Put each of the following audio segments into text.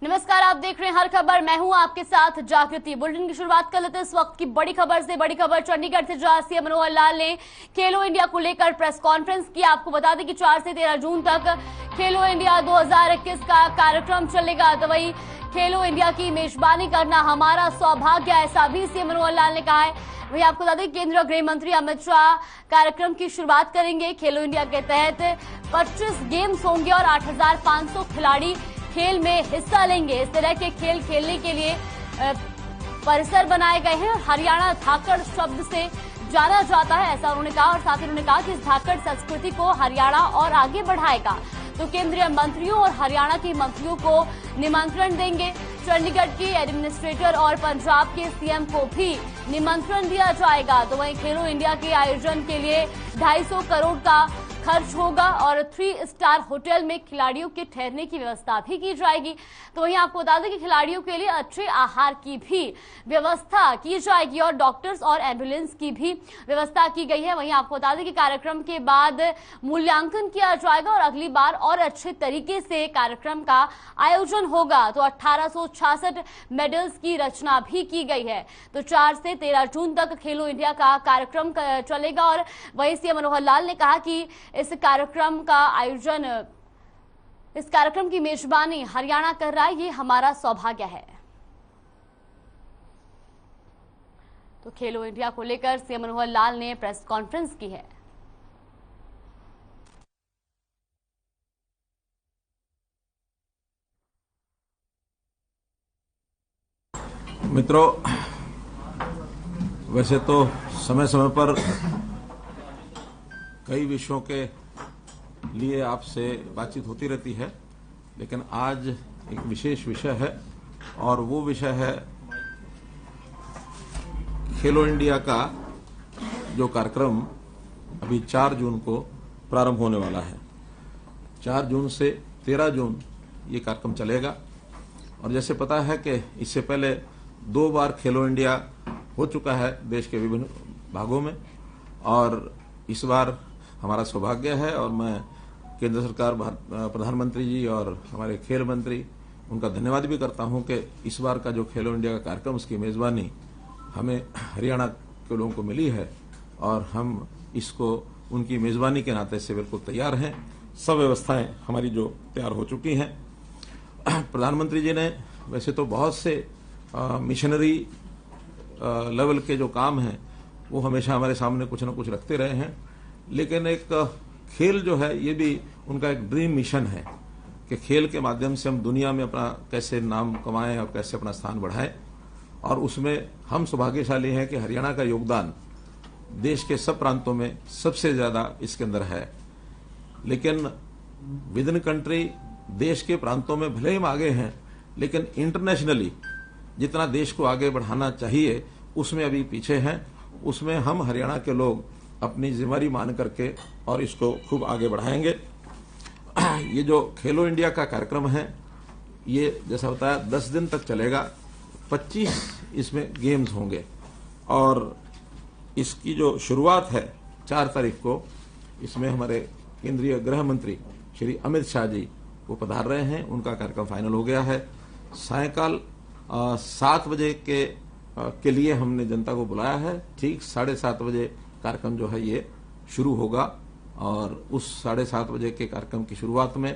नमस्कार, आप देख रहे हैं हर खबर। मैं हूं आपके साथ जागृति। बुलेटिन की शुरुआत कर लेते हैं इस वक्त की बड़ी खबर से। बड़ी खबर चंडीगढ़ से, जहां सीएम मनोहर लाल ने खेलो इंडिया को लेकर प्रेस कॉन्फ्रेंस की। आपको बता दें कि 4 से 13 जून तक खेलो इंडिया 2021 का कार्यक्रम चलेगा। तो वही खेलो इंडिया की मेजबानी करना हमारा सौभाग्य, ऐसा भी सीएम मनोहर लाल ने कहा है। वही आपको बता दें केंद्रीय गृह मंत्री अमित शाह कार्यक्रम की शुरुआत करेंगे। खेलो इंडिया के तहत 25 गेम्स होंगे और 8,500 खिलाड़ी खेल में हिस्सा लेंगे। इस तरह के खेल खेलने के लिए परिसर बनाए गए हैं। हरियाणा धाकड़ शब्द से जाना जाता है, ऐसा उन्होंने कहा। और साथ ही उन्होंने कहा कि इस धाकड़ संस्कृति को हरियाणा और आगे बढ़ाएगा। तो केंद्रीय मंत्रियों और हरियाणा के मंत्रियों को निमंत्रण देंगे। चंडीगढ़ के एडमिनिस्ट्रेटर और पंजाब के सीएम को भी निमंत्रण दिया जाएगा। तो वहीं खेलो इंडिया के आयोजन के लिए 250 करोड़ का खर्च होगा और 3 स्टार होटल में खिलाड़ियों के ठहरने की व्यवस्था भी की जाएगी। तो वहीं आपको बता दें कि खिलाड़ियों के लिए अच्छे आहार की भी व्यवस्था की जाएगी और डॉक्टर्स और एम्बुलेंस की भी व्यवस्था की गई है। वहीं आपको बता दें कि कार्यक्रम के बाद मूल्यांकन किया जाएगा और अगली बार और अच्छे तरीके से कार्यक्रम का आयोजन होगा। तो 1866 मेडल्स की रचना भी की गई है। तो 4 से 13 जून तक खेलो इंडिया का कार्यक्रम चलेगा। और वहीं सीएम मनोहर लाल ने कहा कि इस कार्यक्रम की मेजबानी हरियाणा कर रहा है, ये हमारा सौभाग्य है। तो खेलो इंडिया को लेकर सीएम मनोहर लाल ने प्रेस कॉन्फ्रेंस की है। मित्रों, वैसे तो समय समय पर कई विषयों के लिए आपसे बातचीत होती रहती है, लेकिन आज एक विशेष विषय है और वो विषय है खेलो इंडिया का जो कार्यक्रम अभी 4 जून को प्रारंभ होने वाला है। 4 जून से 13 जून ये कार्यक्रम चलेगा। और जैसे पता है कि इससे पहले 2 बार खेलो इंडिया हो चुका है देश के विभिन्न भागों में, और इस बार हमारा सौभाग्य है और मैं केंद्र सरकार, प्रधानमंत्री जी और हमारे खेल मंत्री, उनका धन्यवाद भी करता हूं कि इस बार का जो खेलो इंडिया का कार्यक्रम, उसकी मेजबानी हमें हरियाणा के लोगों को मिली है और हम इसको उनकी मेजबानी के नाते से बिल्कुल तैयार हैं। सब व्यवस्थाएं हमारी जो तैयार हो चुकी हैं। प्रधानमंत्री जी ने वैसे तो बहुत से मिशनरी लेवल के जो काम हैं वो हमेशा हमारे सामने कुछ न कुछ रखते रहे हैं, लेकिन एक खेल जो है ये भी उनका एक ड्रीम मिशन है कि खेल के माध्यम से हम दुनिया में अपना कैसे नाम कमाएं और कैसे अपना स्थान बढ़ाएं। और उसमें हम सौभाग्यशाली हैं कि हरियाणा का योगदान देश के सब प्रांतों में सबसे ज्यादा इसके अंदर है। लेकिन विद इन कंट्री देश के प्रांतों में भले ही हम आगे हैं, लेकिन इंटरनेशनली जितना देश को आगे बढ़ाना चाहिए उसमें अभी पीछे हैं। उसमें हम हरियाणा के लोग अपनी जिम्मेदारी मान करके और इसको खूब आगे बढ़ाएंगे। ये जो खेलो इंडिया का कार्यक्रम है ये जैसा बताया 10 दिन तक चलेगा। 25 इसमें गेम्स होंगे और इसकी जो शुरुआत है 4 तारीख को, इसमें हमारे केंद्रीय गृह मंत्री श्री अमित शाह जी वो पधार रहे हैं। उनका कार्यक्रम फाइनल हो गया है। सायंकाल 7 बजे के लिए हमने जनता को बुलाया है। ठीक 7:30 बजे कार्यक्रम जो है ये शुरू होगा और उस 7:30 बजे के कार्यक्रम की शुरुआत में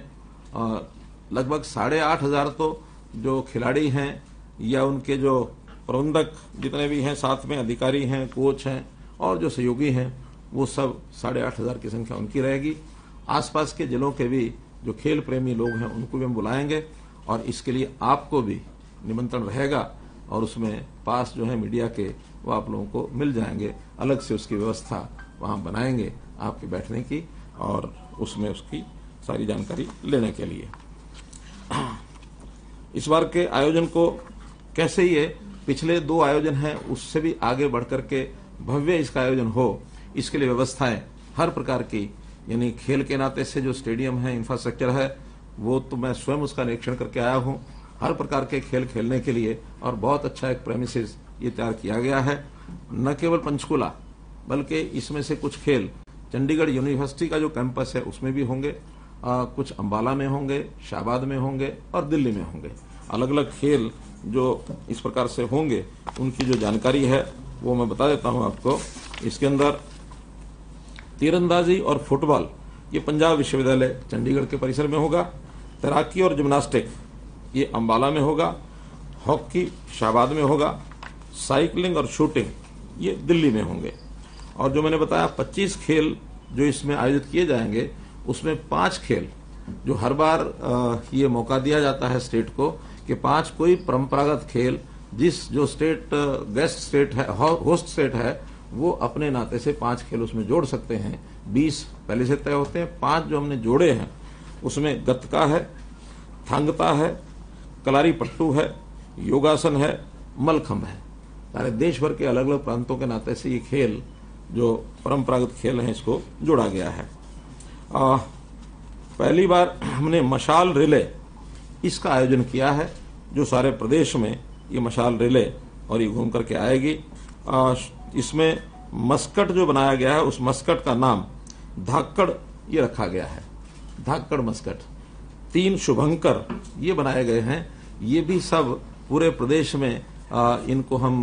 लगभग 8,500 तो जो खिलाड़ी हैं या उनके जो प्रबंधक जितने भी हैं, साथ में अधिकारी हैं, कोच हैं और जो सहयोगी हैं, वो सब 8,500 की संख्या उनकी रहेगी। आसपास के जिलों के भी जो खेल प्रेमी लोग हैं उनको भी हम बुलाएंगे और इसके लिए आपको भी निमंत्रण रहेगा और उसमें पास जो है मीडिया के वो आप लोगों को मिल जाएंगे। अलग से उसकी व्यवस्था वहां बनाएंगे आपके बैठने की और उसमें उसकी सारी जानकारी लेने के लिए। इस बार के आयोजन को कैसे ये पिछले 2 आयोजन हैं उससे भी आगे बढ़कर के भव्य इसका आयोजन हो, इसके लिए व्यवस्थाएं हर प्रकार की, यानी खेल के नाते से जो स्टेडियम है, इंफ्रास्ट्रक्चर है, वो तो मैं स्वयं उसका निरीक्षण करके आया हूं। हर प्रकार के खेल खेलने के लिए और बहुत अच्छा एक प्रेमिसेस ये तैयार किया गया है। न केवल पंचकुला बल्कि इसमें से कुछ खेल चंडीगढ़ यूनिवर्सिटी का जो कैंपस है उसमें भी होंगे, कुछ अंबाला में होंगे, शाहबाद में होंगे और दिल्ली में होंगे। अलग अलग खेल जो इस प्रकार से होंगे उनकी जो जानकारी है वो मैं बता देता हूं आपको। इसके अंदर तीरंदाजी और फुटबॉल ये पंजाब विश्वविद्यालय चंडीगढ़ के परिसर में होगा। तैराकी और जिम्नास्टिक ये अंबाला में होगा। हॉकी शाहबाद में होगा। साइकिलिंग और शूटिंग ये दिल्ली में होंगे। और जो मैंने बताया 25 खेल जो इसमें आयोजित किए जाएंगे उसमें 5 खेल जो हर बार ये मौका दिया जाता है स्टेट को कि 5 कोई परंपरागत खेल जिस जो स्टेट गेस्ट स्टेट है, होस्ट स्टेट है, वो अपने नाते से 5 खेल उसमें जोड़ सकते हैं। 20 पहले से तय होते हैं। 5 जो हमने जोड़े हैं उसमें गतका है, थांगता है, कलारी पट्टू है, योगासन है, मलखंब है। सारे देश भर के अलग अलग प्रांतों के नाते से ये खेल जो परंपरागत खेल हैं इसको जोड़ा गया है। पहली बार हमने मशाल रिले इसका आयोजन किया है जो सारे प्रदेश में ये मशाल रिले और ये घूम करके आएगी। इसमें मस्कट जो बनाया गया है उस मस्कट का नाम धाकड़ ये रखा गया है। धाकड़ मस्कट 3 शुभंकर ये बनाए गए हैं। ये भी सब पूरे प्रदेश में इनको हम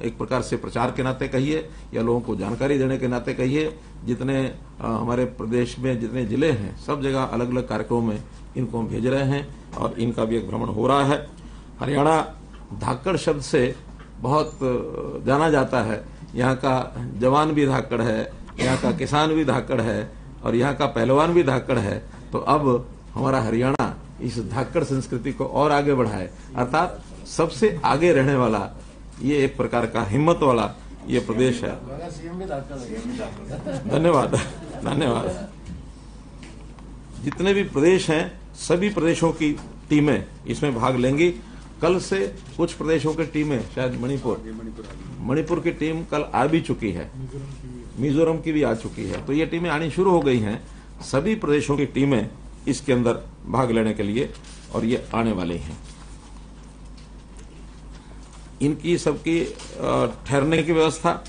एक प्रकार से प्रचार के नाते कहिए या लोगों को जानकारी देने के नाते कहिए, जितने हमारे प्रदेश में जितने जिले हैं सब जगह अलग अलग कार्यक्रमों में इनको हम भेज रहे हैं और इनका भी एक भ्रमण हो रहा है। हरियाणा धाकड़ शब्द से बहुत जाना जाता है। यहाँ का जवान भी धाकड़ है, यहाँ का किसान भी धाकड़ है और यहाँ का पहलवान भी धाकड़ है। तो अब हमारा हरियाणा इस धाकड़ संस्कृति को और आगे बढ़ाए, अर्थात सबसे आगे रहने वाला ये एक प्रकार का हिम्मत वाला ये प्रदेश है। धन्यवाद धन्यवाद। जितने भी प्रदेश हैं सभी प्रदेशों की टीमें इसमें भाग लेंगी। कल से कुछ प्रदेशों की टीमें, शायद मणिपुर की टीम कल आ भी चुकी है, मिजोरम की भी आ चुकी है, तो ये टीमें आनी शुरू हो गई हैं। सभी प्रदेशों की टीमें इसके अंदर भाग लेने के लिए और ये आने वाले हैं। इनकी सबकी ठहरने की व्यवस्था,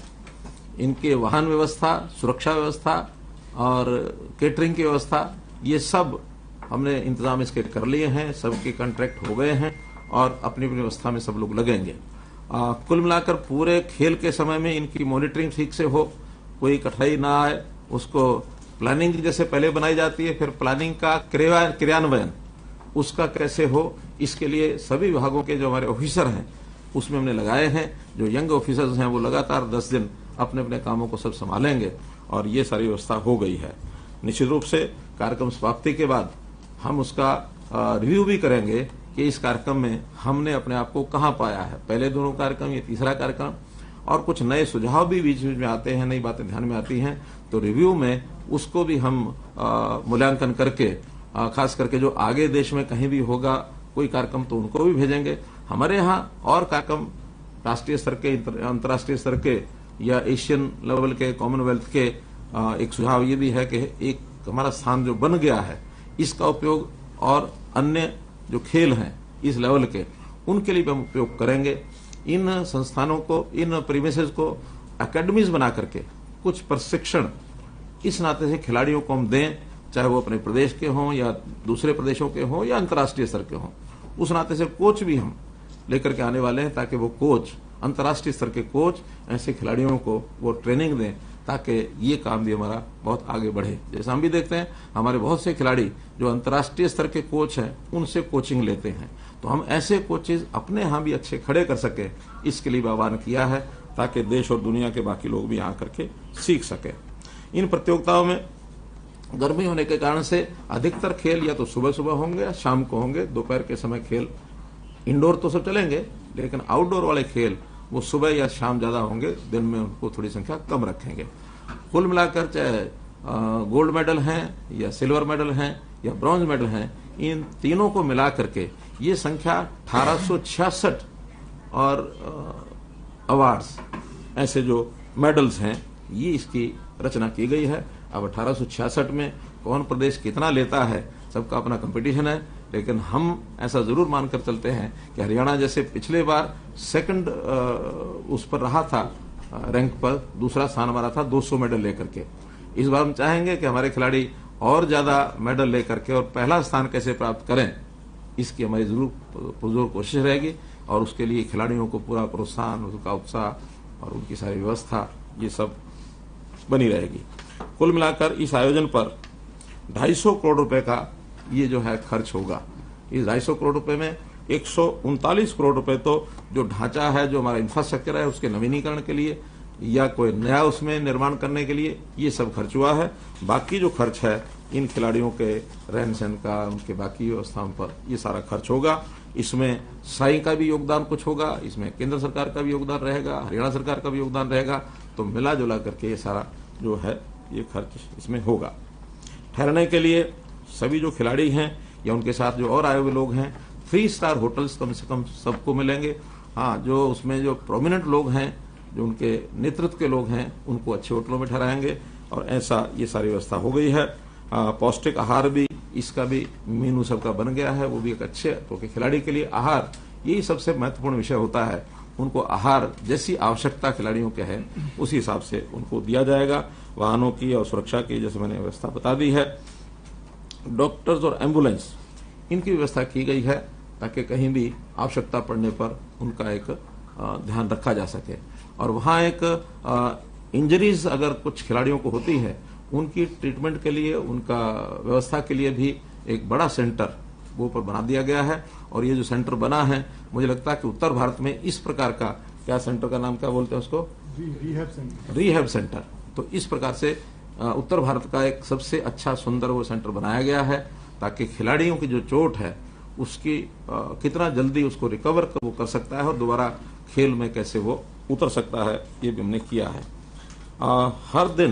इनके वाहन व्यवस्था, सुरक्षा व्यवस्था और केटरिंग की व्यवस्था ये सब हमने इंतजाम इसके कर लिए हैं। सबके कॉन्ट्रैक्ट हो गए हैं और अपनी अपनी व्यवस्था में सब लोग लगेंगे। कुल मिलाकर पूरे खेल के समय में इनकी मॉनिटरिंग ठीक से हो, कोई कठिनाई ना आए, उसको प्लानिंग जैसे पहले बनाई जाती है, फिर प्लानिंग का क्रियान्वयन उसका कैसे हो, इसके लिए सभी विभागों के जो हमारे ऑफिसर हैं उसमें हमने लगाए हैं। जो यंग ऑफिसर्स हैं वो लगातार 10 दिन अपने अपने कामों को सब संभालेंगे और ये सारी व्यवस्था हो गई है। निश्चित रूप से कार्यक्रम समाप्ति के बाद हम उसका रिव्यू भी करेंगे कि इस कार्यक्रम में हमने अपने आप को कहाँ पाया है। पहले दोनों कार्यक्रम, ये तीसरा कार्यक्रम, और कुछ नए सुझाव भी बीच बीच में आते हैं, नई बातें ध्यान में आती हैं, तो रिव्यू में उसको भी हम मूल्यांकन करके खास करके जो आगे देश में कहीं भी होगा कोई कार्यक्रम तो उनको भी भेजेंगे। हमारे यहाँ और कार्यक्रम राष्ट्रीय स्तर के, अंतर्राष्ट्रीय स्तर के या एशियन लेवल के, कॉमनवेल्थ के, एक सुझाव ये भी है कि एक हमारा स्थान जो बन गया है इसका उपयोग और अन्य जो खेल हैं इस लेवल के उनके लिए भी हम उपयोग करेंगे। इन संस्थानों को, इन प्रीमिसेस को एकेडमीज बना करके कुछ प्रशिक्षण इस नाते से खिलाड़ियों को हम दें, चाहे वो अपने प्रदेश के हों या दूसरे प्रदेशों के हों या अंतर्राष्ट्रीय स्तर के हों। उस नाते से कोच भी हम लेकर के आने वाले हैं ताकि वो कोच, अंतर्राष्ट्रीय स्तर के कोच ऐसे खिलाड़ियों को वो ट्रेनिंग दें ताकि ये काम भी हमारा बहुत आगे बढ़े। जैसा हम भी देखते हैं हमारे बहुत से खिलाड़ी जो अंतर्राष्ट्रीय स्तर के कोच हैं उनसे कोचिंग लेते हैं, तो हम ऐसे कोचेज अपने यहाँ भी अच्छे खड़े कर सके, इसके लिए आह्वान किया है ताकि देश और दुनिया के बाकी लोग भी यहाँ करके सीख सके। इन प्रतियोगिताओं में गर्मी होने के कारण से अधिकतर खेल या तो सुबह सुबह होंगे या शाम को होंगे। दोपहर के समय खेल इंडोर तो सब चलेंगे, लेकिन आउटडोर वाले खेल वो सुबह या शाम ज्यादा होंगे, दिन में उनको थोड़ी संख्या कम रखेंगे। कुल मिलाकर चाहे गोल्ड मेडल हैं या सिल्वर मेडल हैं या ब्रॉन्ज मेडल हैं, इन तीनों को मिला करके ये संख्या 1866 और अवार्ड्स ऐसे जो मेडल्स हैं ये इसकी रचना की गई है। अब 1866 में कौन प्रदेश कितना लेता है सबका अपना कंपटीशन है, लेकिन हम ऐसा जरूर मानकर चलते हैं कि हरियाणा जैसे पिछले बार सेकंड उस पर रहा था, रैंक पर दूसरा स्थान हमारा था 200 मेडल लेकर के। इस बार हम चाहेंगे कि हमारे खिलाड़ी और ज्यादा मेडल लेकर के और पहला स्थान कैसे प्राप्त करें इसकी हमारी जरूर पुरजोर कोशिश रहेगी और उसके लिए खिलाड़ियों को पूरा प्रोत्साहन, उनका उत्साह और उनकी सारी व्यवस्था ये सब बनी रहेगी। कुल मिलाकर इस आयोजन पर 250 करोड़ रुपए का ये जो है खर्च होगा। इस 250 करोड़ रुपए में 139 करोड़ रुपए तो जो ढांचा है, जो हमारा इंफ्रास्ट्रक्चर है, उसके नवीनीकरण के लिए या कोई नया उसमें निर्माण करने के लिए ये सब खर्च हुआ है। बाकी जो खर्च है इन खिलाड़ियों के रहन सहन का, उनके बाकी व्यवस्थाओं पर ये सारा खर्च होगा। इसमें साई का भी योगदान कुछ होगा, इसमें केंद्र सरकार का भी योगदान रहेगा, हरियाणा सरकार का भी योगदान रहेगा। तो मिला जुला करके ये सारा जो है ये खर्च इसमें होगा। ठहरने के लिए सभी जो खिलाड़ी हैं या उनके साथ जो और आए हुए लोग हैं, 3 स्टार होटल्स कम से कम सबको मिलेंगे। हाँ, जो उसमें जो प्रोमिनेंट लोग हैं, जो उनके नेतृत्व के लोग हैं, उनको अच्छे होटलों में ठहराएंगे और ऐसा ये सारी व्यवस्था हो गई है। पौष्टिक आहार भी, इसका भी मेनू सबका बन गया है, वो भी एक अच्छे, क्योंकि खिलाड़ी के लिए आहार यही सबसे महत्वपूर्ण विषय होता है। उनको आहार जैसी आवश्यकता खिलाड़ियों के है उसी हिसाब से उनको दिया जाएगा। वाहनों की और सुरक्षा की जैसे मैंने व्यवस्था बता दी है। डॉक्टर्स और एम्बुलेंस इनकी व्यवस्था की गई है ताकि कहीं भी आवश्यकता पड़ने पर उनका एक ध्यान रखा जा सके। और वहाँ एक इंजरीज अगर कुछ खिलाड़ियों को होती है, उनकी ट्रीटमेंट के लिए, उनका व्यवस्था के लिए भी एक बड़ा सेंटर वो पर बना दिया गया है। और ये जो सेंटर बना है, मुझे लगता है कि उत्तर भारत में इस प्रकार का, क्या सेंटर का नाम क्या बोलते हैं उसको, रिहैब सेंटर। तो इस प्रकार से उत्तर भारत का एक सबसे अच्छा सुंदर वो सेंटर बनाया गया है ताकि खिलाड़ियों की जो चोट है उसकी कितना जल्दी उसको रिकवर वो कर सकता है और दोबारा खेल में कैसे वो उतर सकता है, ये भी हमने किया है। हर दिन,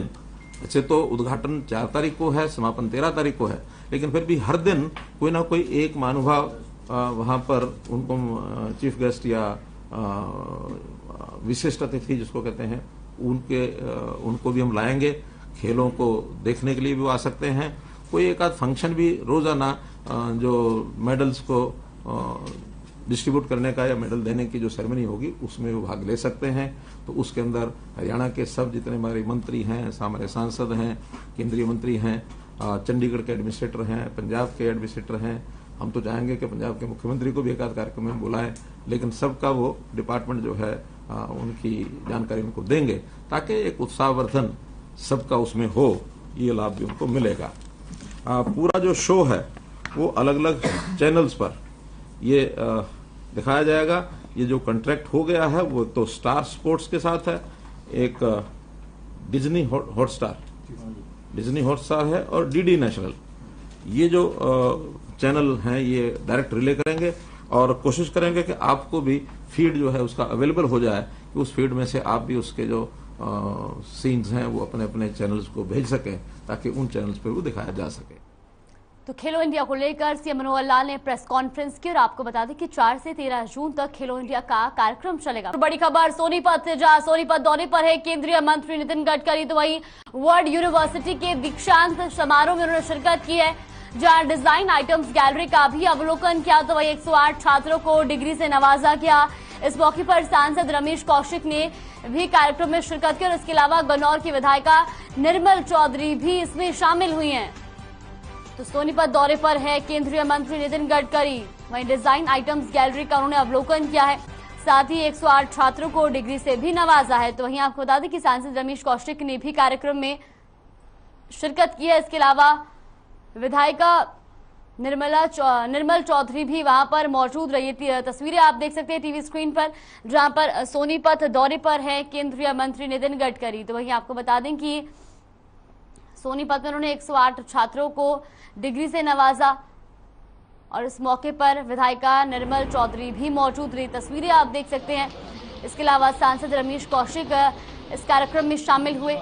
वैसे तो उद्घाटन 4 तारीख को है, समापन 13 तारीख को है, लेकिन फिर भी हर दिन कोई ना कोई एक महानुभाव वहां पर उनको चीफ गेस्ट या विशिष्ट अतिथि जिसको कहते हैं, उनको भी हम लाएंगे। खेलों को देखने के लिए भी वो आ सकते हैं। कोई एक आध फंक्शन भी रोजाना जो मेडल्स को डिस्ट्रीब्यूट करने का या मेडल देने की जो सेरेमनी होगी उसमें वो भाग ले सकते हैं। तो उसके अंदर हरियाणा के सब जितने हमारे मंत्री हैं, हमारे सांसद हैं, केंद्रीय मंत्री हैं, चंडीगढ़ के एडमिनिस्ट्रेटर हैं, पंजाब के एडमिनिस्ट्रेटर हैं, हम तो चाहेंगे कि पंजाब के मुख्यमंत्री को भी एक आध कार्यक्रम में बुलाएं, लेकिन सबका वो डिपार्टमेंट जो है उनकी जानकारी उनको देंगे ताकि एक उत्साहवर्धन सबका उसमें हो, ये लाभ भी उनको मिलेगा। पूरा जो शो है वो अलग अलग चैनल्स पर ये दिखाया जाएगा। ये जो कॉन्ट्रैक्ट हो गया है वो तो स्टार स्पोर्ट्स के साथ है, एक डिज्नी हॉटस्टार है और डीडी नेशनल, ये जो चैनल हैं ये डायरेक्ट रिले करेंगे और कोशिश करेंगे कि आपको भी फीड जो है उसका अवेलेबल हो जाए कि उस फीड में से आप भी उसके जो सीन्स हैं वो अपने अपने चैनल्स को भेज सकें ताकि उन चैनल्स पर वो दिखाया जा सके। तो खेलो इंडिया को लेकर सीएम मनोहर लाल ने प्रेस कॉन्फ्रेंस की और आपको बता दें कि 4 से 13 जून तक खेलो इंडिया का कार्यक्रम चलेगा। तो बड़ी खबर सोनीपत से, जहां सोनीपत दौरे पर है केंद्रीय मंत्री नितिन गडकरी, तो वहीं वर्ल्ड यूनिवर्सिटी के दीक्षांत समारोह में उन्होंने शिरकत की है, जहां डिजाइन आइटम्स गैलरी का भी अवलोकन किया। तो वहीं 108 छात्रों को डिग्री से नवाजा गया। इस मौके पर सांसद रमेश कौशिक ने भी कार्यक्रम में शिरकत की और इसके अलावा गन्नौर की विधायिका निर्मल चौधरी भी इसमें शामिल हुई हैं। तो सोनीपत दौरे पर है केंद्रीय मंत्री नितिन गडकरी, वहीं डिजाइन आइटम्स गैलरी का उन्होंने अवलोकन किया है, साथ ही 108 छात्रों को डिग्री से भी नवाजा है। तो वहीं आपको बता दें कि सांसद रमेश कौशिक ने भी कार्यक्रम में शिरकत की है। इसके अलावा विधायिका निर्मल चौधरी भी वहां पर मौजूद रही। तस्वीरें आप देख सकते हैं टीवी स्क्रीन पर, जहां पर सोनीपत दौरे पर है केंद्रीय मंत्री नितिन गडकरी। तो वहीं आपको बता दें कि सोनीपत में उन्होंने 108 छात्रों को डिग्री से नवाजा और इस मौके पर विधायिका निर्मल चौधरी भी मौजूद रही। तस्वीरें आप देख सकते हैं। इसके अलावा सांसद रमेश कौशिक इस कार्यक्रम में शामिल हुए।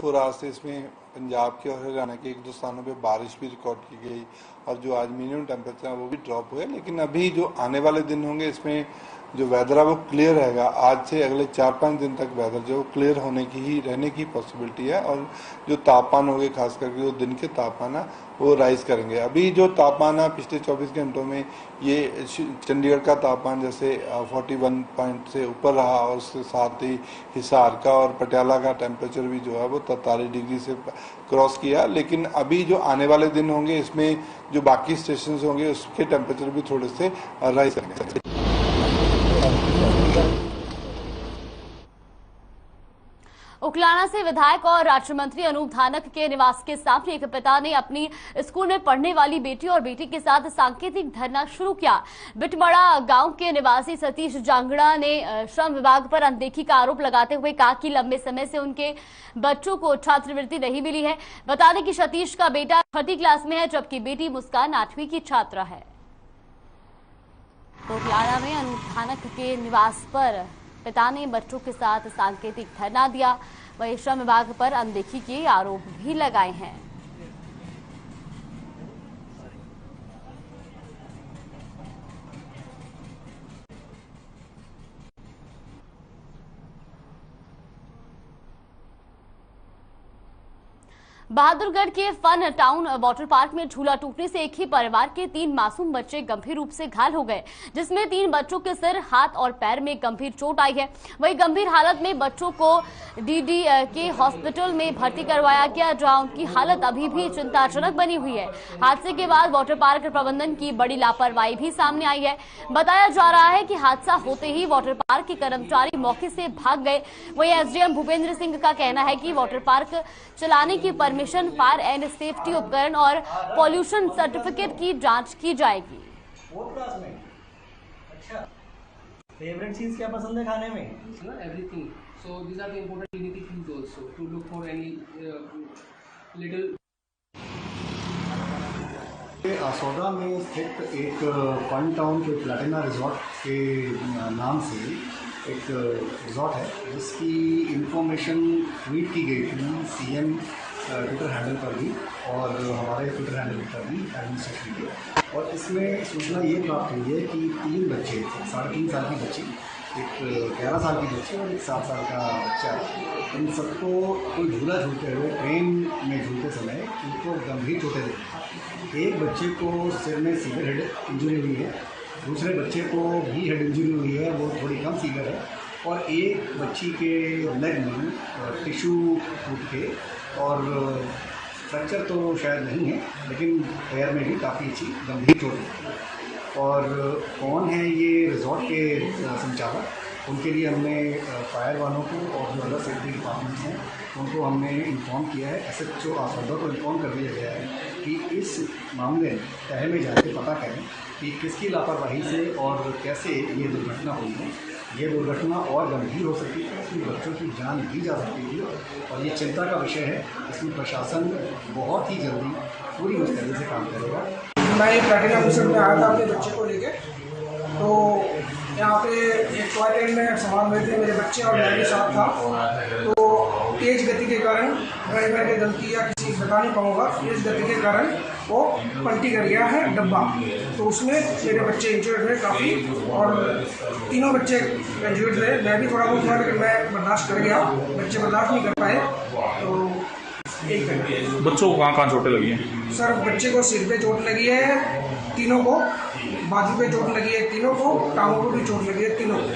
आवर्स से इसमें पंजाब के और हरियाणा के 1-2 स्थानों पे बारिश भी रिकॉर्ड की गई और जो आज मिनिमम टेम्परेचर है वो भी ड्रॉप हुए। लेकिन अभी जो आने वाले दिन होंगे इसमें जो वेदर है वो क्लियर रहेगा। आज से अगले 4-5 दिन तक वेदर जो क्लियर होने की ही रहने की पॉसिबिलिटी है, और जो तापमान होंगे खास करके जो दिन के तापमान है वो राइज करेंगे। अभी जो तापमान है पिछले 24 घंटों में ये चंडीगढ़ का तापमान जैसे 41 पॉइंट से ऊपर रहा, और उसके साथ ही हिसार का और पटियाला का टेम्परेचर भी जो है वो 43 डिग्री से क्रॉस किया। लेकिन अभी जो आने वाले दिन होंगे इसमें जो बाकी स्टेशन होंगे उसके टेम्परेचर भी थोड़े से राइज करेंगे। उकलाना से विधायक और राज्य मंत्री अनूप धानक के निवास के सामने एक पिता ने अपनी स्कूल में पढ़ने वाली बेटी और बेटी के साथ सांकेतिक धरना शुरू किया। बिटमड़ा गांव के निवासी सतीश जांगड़ा ने श्रम विभाग पर अनदेखी का आरोप लगाते हुए कहा कि लंबे समय से उनके बच्चों को छात्रवृत्ति नहीं मिली है। बता दें कि सतीश का बेटा 6वीं क्लास में है, जबकि बेटी मुस्कान 8वीं की छात्रा है। तो उकलाना में अनूप धानक के निवास पर पिता ने बच्चों के साथ सांकेतिक धरना दिया, वहीं श्रम विभाग पर अनदेखी के आरोप भी लगाए हैं। बहादुरगढ़ के फन टाउन वाटर पार्क में झूला टूटने से एक ही परिवार के 3 मासूम बच्चे गंभीर रूप से घायल हो गए, जिसमें 3 बच्चों के सिर, हाथ और पैर में गंभीर चोट आई है। वहीं गंभीर हालत में बच्चों को डीडी के हॉस्पिटल में भर्ती करवाया गया, जहां उनकी हालत अभी भी चिंताजनक बनी हुई है। हादसे के बाद वाटर पार्क प्रबंधन की बड़ी लापरवाही भी सामने आई है। बताया जा रहा है कि हादसा होते ही वाटर पार्क के कर्मचारी मौके से भाग गए। वहीं एसडीएम भूपेंद्र सिंह का कहना है कि वाटर पार्क चलाने की परमिशन, फायर एंड सेफ्टी उपकरण और पॉल्यूशन सर्टिफिकेट की जांच की जाएगी। अच्छा, फेवरेट चीज क्या पसंद है खाने में? Everything. So these are the important genetic things also to look for any little. Asoda में स्थित एक फन टाउन के प्लैटिना रिजॉर्ट के नाम से एक रिजॉर्ट है, जिसकी इंफॉर्मेशन ट्वीट की गई थी सीएम ट्विटर हैंडल पर भी और हमारे ट्विटर हैंडल पर भी एडमिनिस्ट्रेशन के। और इसमें सूचना ये प्राप्त हुई है कि 3 बच्चे, 3.5 साल की बच्ची, एक 11 साल की बच्ची और एक 7 साल का बच्चा, इन सबको कोई झूला झूलते हुए ट्रेन में झूलते समय उनको गंभीर चोटें लगी। एक बच्चे को सिर में सीवियर हेड इंजरी हुई है, दूसरे बच्चे को भी हेड इंजरी हुई है, वो थोड़ी कम सीवियर है, और एक बच्ची के लेग में टिश्यू टूट के, और फ्रैक्चर तो शायद नहीं है लेकिन पैर में भी काफ़ी अच्छी गंभीर चोट है। और कौन है ये रिजॉर्ट के संचालक, उनके लिए हमने फायर वालों को और जो अलग सेफ्टी डिपार्टमेंट्स हैं उनको हमने इन्फॉर्म किया है। एसएचओ आसोदा को इन्फॉर्म कर दिया गया है कि इस मामले में तह में जाके पता करें कि किसकी लापरवाही से और कैसे ये दुर्घटना हुई है। ये दुर्घटना और गंभीर हो सकती है, इसमें बच्चों की जान भी जा सकती थी और ये चिंता का विषय है। इसमें प्रशासन बहुत ही जल्दी पूरी मुस्तैदी से काम करेगा। मैं एक प्लैटिना मिशन में आया था अपने बच्चे को लेके, तो यहाँ पे एक टॉय ट्रेन में सामान में थे मेरे बच्चे और मैं भी साथ था। तो तेज गति के कारण, ड्राइवर की गलती या किसी बता नहीं पाऊँगा, तेज गति के कारण वो पलटी कर गया है डब्बा, तो उसमें मेरे बच्चे इंजर्ड हुए काफ़ी, और तीनों बच्चे इंजर्ड हुए। मैं भी थोड़ा बहुत हुआ लेकिन मैं बर्दाश्त कर गया, बच्चे बर्दाश्त नहीं कर पाए। तो बच्चों को कहाँ चोटें लगी हैं? सर बच्चे को सिर पे चोट लगी है, तीनों को बाजू पे चोट लगी है, तीनों को टांगों को भी चोट लगी है, तीनों को।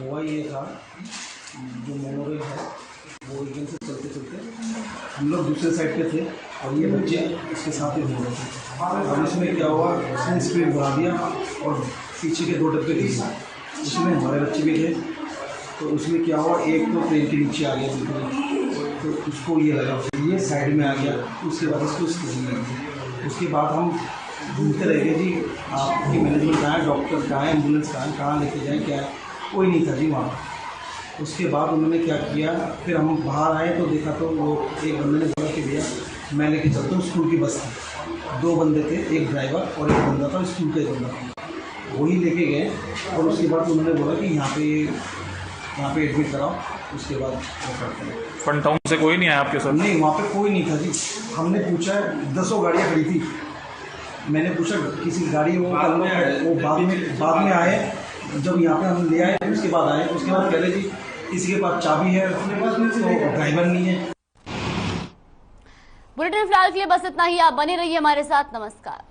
हुआ ये था, जो मेमोरियल है वो एकदम से चलते चलते हम लोग दूसरे साइड पे थे और ये बच्चे इसके साथ ही घूम रहे थे, और इसमें क्या हुआ, उसने स्पीड बढ़ा दिया और पीछे के 2 डब्बे थे, उसमें हमारे बच्चे भी थे। तो उसमें क्या हुआ, एक तो ट्रेन के नीचे आ गया बिल्कुल, तो उसको ये लगा, ये साइड में आ गया, उसके बाद उसको लगी। उसके बाद हम घूमते रह गए जी, आपकी मैनेजमेंट कहाँ है, डॉक्टर कहाँ है, एम्बुलेंस कहाँ लेके जाएँ, क्या है, कोई नहीं था जी वहाँ। उसके बाद उन्होंने क्या किया, फिर हम बाहर आए तो देखा तो वो एक बंदे ने बोला कि भैया मैं लेके चलता हूँ, स्कूल की बस थी, 2 बंदे थे, एक ड्राइवर और एक बंदा था, स्कूल का एक बंदा था, वही लेके गए। और उसके बाद उन्होंने बोला कि यहाँ पे एडमिट कराओ, उसके बाद वो करते हैं। फन टाउन से कोई नहीं आया आपके साथ? नहीं, वहाँ पे कोई नहीं था जी। हमने पूछा, 10 गाड़ियाँ खड़ी थी, मैंने पूछा किसी गाड़ी वो बाद में आए, जब यहाँ पे हम ले आए उसके बाद आए, उसके बाद कह रहे जी किसी के पास चाबी है, तो ड्राइवर नहीं है। बुलेटिन फिलहाल के लिए बस इतना ही। आप बने रहिए हमारे साथ। नमस्कार।